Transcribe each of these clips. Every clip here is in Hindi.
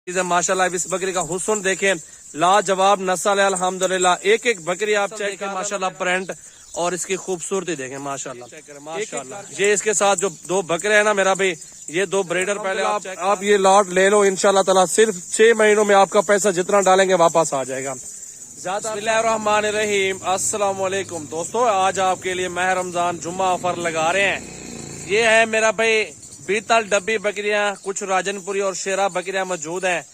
माशाल्लाह इस बकरी का हुस्न देखें, लाजवाब नस्ल है अल्हम्दुलिल्लाह। एक एक बकरी आप चेक करें माशाल्लाह, प्रिंट और इसकी खूबसूरती देखें माशाल्लाह माशाल्लाह। ये इसके साथ जो दो बकरे हैं ना मेरा भाई, ये दो ब्रीडर पहले आप ये लॉट ले लो इंशाल्लाह ताला। सिर्फ 6 महीनों में आपका पैसा जितना डालेंगे वापस आ जाएगा। बिस्मिल्लाहिर्रहमानिर्रहीम, अस्सलाम वालेकुम दोस्तों, आज आपके लिए माह रमजान जुम्मा ऑफर लगा रहे हैं। ये है मेरा भाई बीतल डब्बी बकरियां, कुछ राजनपुरी और शेरा बकरियां मौजूद हैं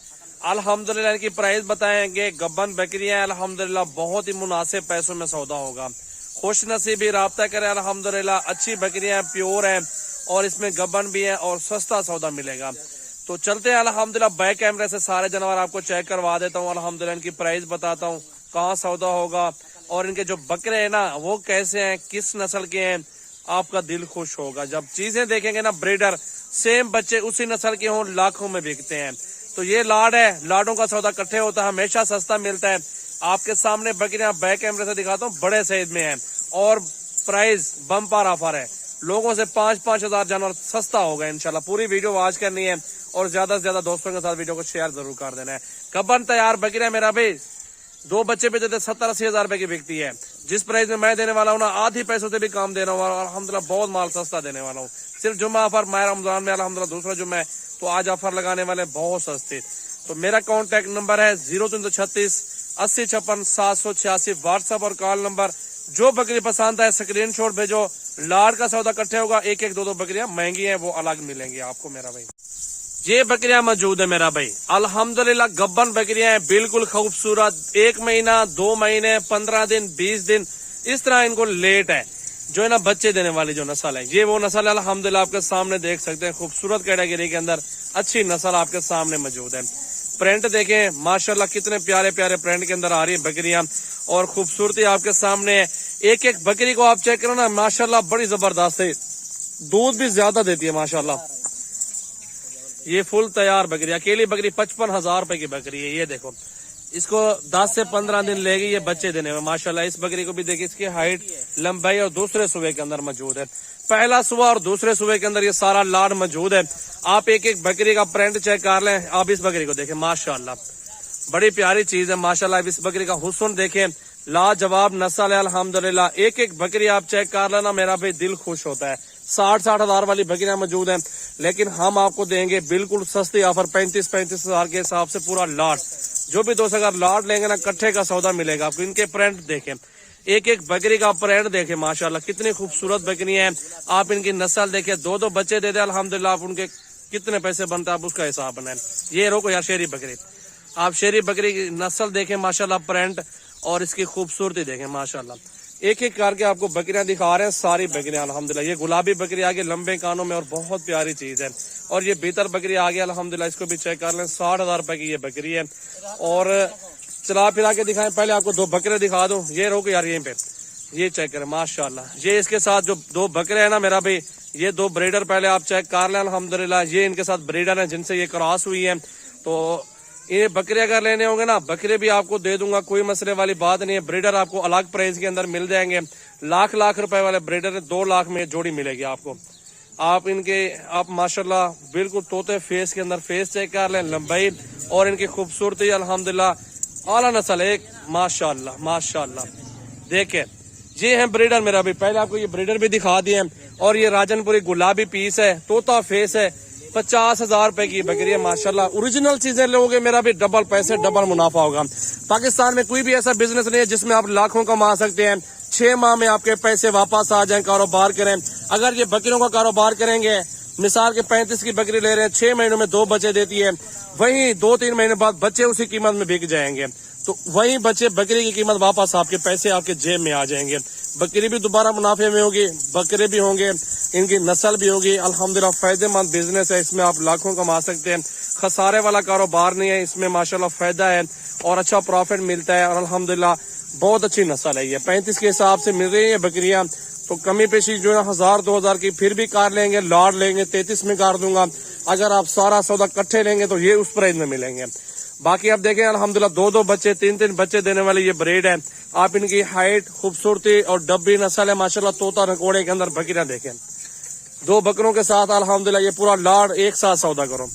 अल्हम्दुलिल्लाह। इनकी प्राइस बताएंगे। गब्बन बकरियां अल्हम्दुलिल्लाह, बहुत ही मुनासिब पैसों में सौदा होगा। खुश नसीबी राब्ता करें अल्हम्दुलिल्लाह। अच्छी बकरियां प्योर हैं और इसमें गब्बन भी है और सस्ता सौदा मिलेगा। तो चलते हैं अल्हम्दुलिल्लाह, बैक कैमरे से सारे जानवर आपको चेक करवा देता हूँ अल्हम्दुलिल्लाह। इनकी प्राइस बताता हूँ, कहाँ सौदा होगा और इनके जो बकरे हैं ना वो कैसे हैं, किस नस्ल के हैं। आपका दिल खुश होगा जब चीजें देखेंगे ना। ब्रीडर सेम बच्चे उसी नस्ल के हों, लाखों में बिकते हैं। तो ये लाड है, लाडों का सौदा इकट्ठे होता है, हमेशा सस्ता मिलता है। आपके सामने बकरियां बैक कैमरे से दिखाता हूँ, बड़े साइज में है और प्राइस बम्पर ऑफर है। लोगों से 5-5 हजार जानवर सस्ता होगा इंशाल्लाह। पूरी वीडियो वॉच करनी है और ज्यादा से ज्यादा दोस्तों के साथ वीडियो को शेयर जरूर कर देना है। कब्बन तैयार बकरियां मेरा भाई, 2 बच्चे पे देते 70-80 हजार रुपए की बिकती है। जिस प्राइस में मैं देने वाला हूँ ना, आधी पैसों से भी काम देने वाला हूँ अल्हम्दुलिल्लाह। बहुत माल सस्ता देने वाला हूँ। सिर्फ जुम्मा ऑफर माह रमजान में अल्हम्दुलिल्लाह, दूसरा जुम्मा है तो आज ऑफर लगाने वाले बहुत सस्ते। तो मेरा कॉन्टेक्ट नंबर है 0336 80 56 786, व्हाट्सएप और कॉल नंबर। जो बकरी पसंद है स्क्रीनशॉट भेजो। लाड का सौदा इकट्ठे होगा, एक एक 2-2 बकरियां महंगी हैं वो अलग मिलेंगी आपको मेरा भाई। ये बकरियां मौजूद है मेरा भाई अल्हम्दुलिल्लाह। गब्बन बकरियां हैं, बिल्कुल खूबसूरत। 1 महीना 2 महीने 15 दिन 20 दिन इस तरह इनको लेट है जो है ना बच्चे देने वाली जो नस्ल है। ये वो नस्ल है अल्हम्दुलिल्लाह, आपके सामने देख सकते हैं। खूबसूरत कैटेगरी के अंदर अच्छी नस्ल आपके सामने मौजूद है। प्रिंट देखें माशाल्लाह, कितने प्यारे प्यारे प्रिंट के अंदर आ रही है बकरियां और खूबसूरती आपके सामने है। एक एक बकरी को आप चेक करो ना माशाल्लाह, बड़ी जबरदस्त है। दूध भी ज्यादा देती है माशाल्लाह। ये फुल तैयार बकरी, अकेली बकरी 55 हजार रुपए की बकरी है। ये देखो, इसको 10 से 15 दिन लेगी ये बच्चे देने में माशाल्लाह। इस बकरी को भी देखिए, इसकी हाइट लंबाई और दूसरे सूबे के अंदर मौजूद है। पहला सुबह और दूसरे सूबे के अंदर ये सारा लाड मौजूद है। आप एक एक बकरी का प्रिंट चेक कर लें। आप इस बकरी को देखें माशाल्लाह, बड़ी प्यारी चीज है माशाल्लाह। इस बकरी का हुस्न देखें, लाजवाब नस्ल है अल्हम्दुलिल्लाह। एक एक बकरी आप चेक कर लेना, मेरा भाई दिल खुश होता है। 60-60 हजार वाली बकरियां मौजूद हैं, लेकिन हम आपको देंगे बिल्कुल सस्ती ऑफर 35-35 हजार के हिसाब से पूरा लाट। जो भी दोस्त अगर लाट लेंगे ना, कट्ठे का सौदा मिलेगा आपको। इनके प्रिंट देखें, एक एक बकरी का प्रिंट देखें माशाल्लाह, कितनी खूबसूरत बकरी है। आप इनकी नस्ल देखें, 2-2 बच्चे दे दे अल्हम्दुलिल्लाह। आप उनके कितने पैसे बनते हैं आप उसका हिसाब बनाए। ये रोको यार शेरी बकरी, आप शेरी बकरी की नस्ल देखें माशाल्लाह, प्रिंट और इसकी खूबसूरती देखें माशाल्लाह। एक एक करके आपको बकरियां दिखा रहे हैं, सारी बकरियां अल्हम्दुलिल्लाह। ये गुलाबी बकरी आगे लंबे कानों में और बहुत प्यारी चीज है। और ये बीतर बकरी आगे अल्हम्दुलिल्लाह, इसको भी चेक कर लें। 60 हजार रुपए की ये बकरी है। और चला फिरा के दिखाएं, पहले आपको 2 बकरे दिखा दूं। ये रोको यार, यहीं पे ये चेक करें माशाल्लाह। ये इसके साथ जो 2 बकरे हैं ना मेरा भाई, ये 2 ब्रीडर पहले आप चेक कर लें अल्हम्दुलिल्लाह। ये इनके साथ ब्रीडर है जिनसे ये क्रॉस हुई है। तो ये बकरे अगर लेने होंगे ना, बकरे भी आपको दे दूंगा, कोई मसले वाली बात नहीं है। ब्रीडर आपको अलग प्राइस के अंदर मिल जाएंगे। लाख रुपए वाले ब्रीडर 2 लाख में जोड़ी मिलेगी आपको। आप इनके आप माशाल्लाह बिल्कुल तोते फेस के अंदर फेस चेक कर लें, लंबाई और इनकी खूबसूरती अल्हम्दुलिल्लाह आला नस्ल एक माशाल्लाह माशाल्लाह। देखे ये है ब्रीडर मेरा भी, पहले आपको ये ब्रीडर भी दिखा दिए। और ये राजनपुरी गुलाबी पीस है, तोता फेस है। 50 हजार रुपए की बकरी है माशाल्लाह। ओरिजिनल चीजें लोगे मेरा भी, डबल पैसे डबल मुनाफा होगा। पाकिस्तान में कोई भी ऐसा बिजनेस नहीं है जिसमें आप लाखों कमा सकते हैं। 6 माह में आपके पैसे वापस आ जाएं। कारोबार करें, अगर ये बकरियों का कारोबार करेंगे, मिसाल के 35 की बकरी ले रहे हैं, 6 महीनों में 2 बच्चे देती है, वहीं 2-3 महीने बाद बच्चे उसी कीमत में बिक जाएंगे। तो वही बच्चे बकरी की कीमत वापस आपके पैसे आपके जेब में आ जाएंगे। बकरी भी दोबारा मुनाफे में होगी, बकरे भी होंगे, इनकी नस्ल भी होगी अल्हम्दुलिल्लाह। फायदेमंद बिजनेस है, इसमें आप लाखों कमा सकते हैं। खसारे वाला कारोबार नहीं है, इसमें माशाल्लाह फायदा है और अच्छा प्रॉफिट मिलता है। और अल्हम्दुलिल्लाह बहुत अच्छी नस्ल है ये। 35 के हिसाब से मिल रही है बकरियां, तो कमी पेशी जो है 1000-2000 की फिर भी कार लेंगे, लॉट लेंगे 33 में कार दूंगा। अगर आप सारा सौदा इकट्ठे लेंगे तो ये उस प्राइस में मिलेंगे। बाकी आप देखें अल्हम्दुलिल्लाह 2-2 बच्चे 3-3 बच्चे देने वाली ये ब्रीड है। आप इनकी हाइट खूबसूरती और डब्बी नस्ल है माशाल्लाह। तोता नकोड़े के अंदर बकरियां देखें, 2 बकरों के साथ अल्हम्दुलिल्लाह ये पूरा लाड एक साथ सौदा करो।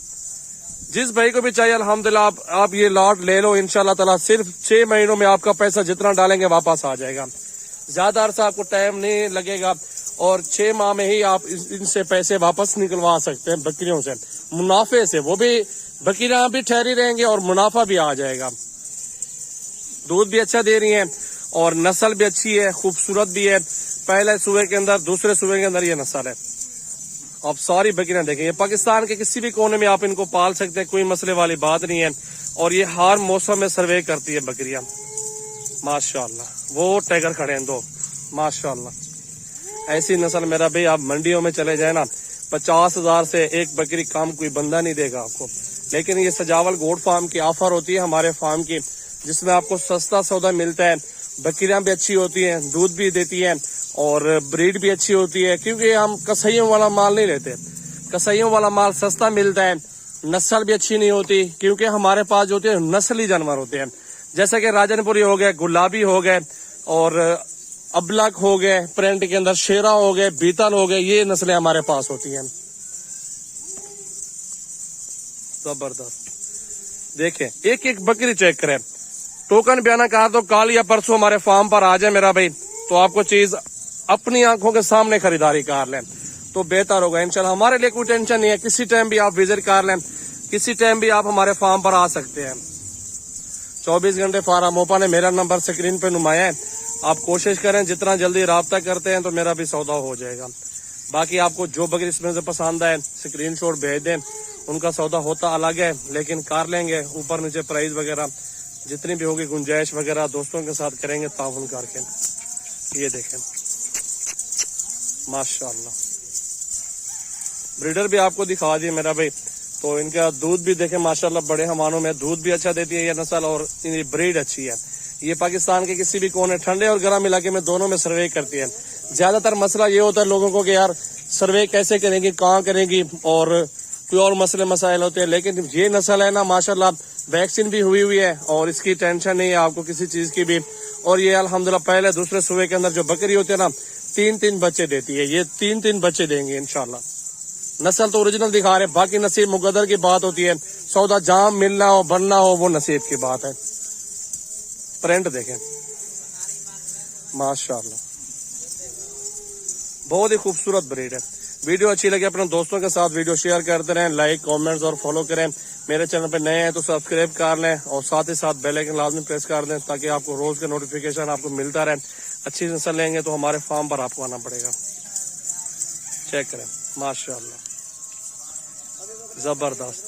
जिस भाई को भी चाहिए अल्हम्दुलिल्लाह आप ये लॉट ले लो। इंशाल्लाह ताला सिर्फ 6 महीनों में आपका पैसा जितना डालेंगे वापस आ जाएगा। ज्यादा अरसा आपको टाइम नहीं लगेगा और 6 माह में ही आप इनसे पैसे वापस निकलवा सकते हैं बकरियों से, मुनाफे से। वो भी बकरियां भी ठहरी रहेंगे और मुनाफा भी आ जाएगा। दूध भी अच्छा दे रही है और नस्ल भी अच्छी है, खूबसूरत भी है। पहले सूबे के अंदर, दूसरे सूबे के अंदर ये नस्ल है। आप सारी बकरियां देखेंगे, पाकिस्तान के किसी भी कोने में आप इनको पाल सकते हैं, कोई मसले वाली बात नहीं है। और ये हर मौसम में सर्वे करती है बकरियां माशाल्लाह। वो टैगर खड़े हैं 2 माशाल्लाह। ऐसी नस्ल मेरा भाई आप मंडियों में चले जाए ना, 50,000 से एक बकरी कम कोई बंदा नहीं देगा आपको। लेकिन ये सजावल गोट फार्म की ऑफर होती है हमारे फार्म की, जिसमें आपको सस्ता सौदा मिलता है। बकरियां भी अच्छी होती हैं, दूध भी देती हैं और ब्रीड भी अच्छी होती है। क्योंकि हम कसाईयों वाला माल नहीं लेते, कसाईयों वाला माल सस्ता मिलता है। नस्ल भी अच्छी नहीं होती क्योंकि हमारे पास जो होते हैं नस्ली जानवर होते हैं, जैसे कि राजनपुरी हो गए, गुलाबी हो गए और अबलक हो गए, प्रिंट के अंदर शेरा हो गए, बीतल हो गए। ये नस्लें हमारे पास होती हैं। जबरदस्त देखें, एक एक बकरी चेक करें। टोकन बयाना कहा तो कल या परसों हमारे फार्म पर आ जाए मेरा भाई, तो आपको चीज अपनी आंखों के सामने खरीदारी कर लें तो बेहतर होगा इंशाल्लाह। हमारे लिए कोई टेंशन नहीं है, किसी टाइम भी आप विजिट कर लें, किसी टाइम भी आप हमारे फार्म पर आ सकते हैं। 24 घंटे फार्म ओपन है। मेरा नंबर स्क्रीन पे नुमाया है। आप कोशिश करें, जितना जल्दी राब्ता करते हैं तो मेरा भी सौदा हो जाएगा। बाकी आपको जो बकरी इसमें से पसंद आए स्क्रीनशॉट भेज दें, उनका सौदा होता अलग है लेकिन कर लेंगे। ऊपर नीचे प्राइस वगैरह जितनी भी होगी गुंजाइश वगैरह दोस्तों के साथ करेंगे ताउन करके। ये देखें माशाल्लाह, ब्रीडर भी आपको दिखा दिए मेरा भाई। तो इनका दूध भी देखें माशाल्लाह, बड़े हमानों में दूध भी अच्छा देती है ये नस्ल और इनकी ब्रीड अच्छी है। ये पाकिस्तान के किसी भी कोने, ठंडे और गर्म इलाके में दोनों में सर्वे करती है। ज्यादातर मसला ये होता है लोगों को कि यार सर्वे कैसे करेंगी, कहाँ करेंगी और कोई और मसले मसाइल होते हैं। लेकिन ये नस्ल है ना माशाल्लाह, वैक्सीन भी हुई है और इसकी टेंशन नहीं है आपको किसी चीज की भी। और ये अल्हम्दुलिल्लाह पहले दूसरे सूबे के अंदर जो बकरी होती है ना 3-3 बच्चे देती है। ये 3-3 बच्चे देंगे इंशाल्लाह। नस्ल तो ओरिजिनल दिखा रहे, बाकी नसीब मुकद्दर की बात होती है। सौदा जाम मिलना हो बनना हो वो नसीब की बात है। प्रिंट देखें माशाल्लाह, बहुत ही खूबसूरत ब्रीड है। वीडियो अच्छी लगे अपने दोस्तों के साथ वीडियो शेयर करते रहें, लाइक कमेंट्स और फॉलो करें। मेरे चैनल पे नए हैं तो सब्सक्राइब कर लें और साथ ही साथ बेल आइकन लाजमी प्रेस कर दें ताकि आपको रोज का नोटिफिकेशन आपको मिलता रहे। अच्छी नस्ल लेंगे तो हमारे फार्म पर आपको आना पड़ेगा। चेक करें माशाल्लाह, जबरदस्त।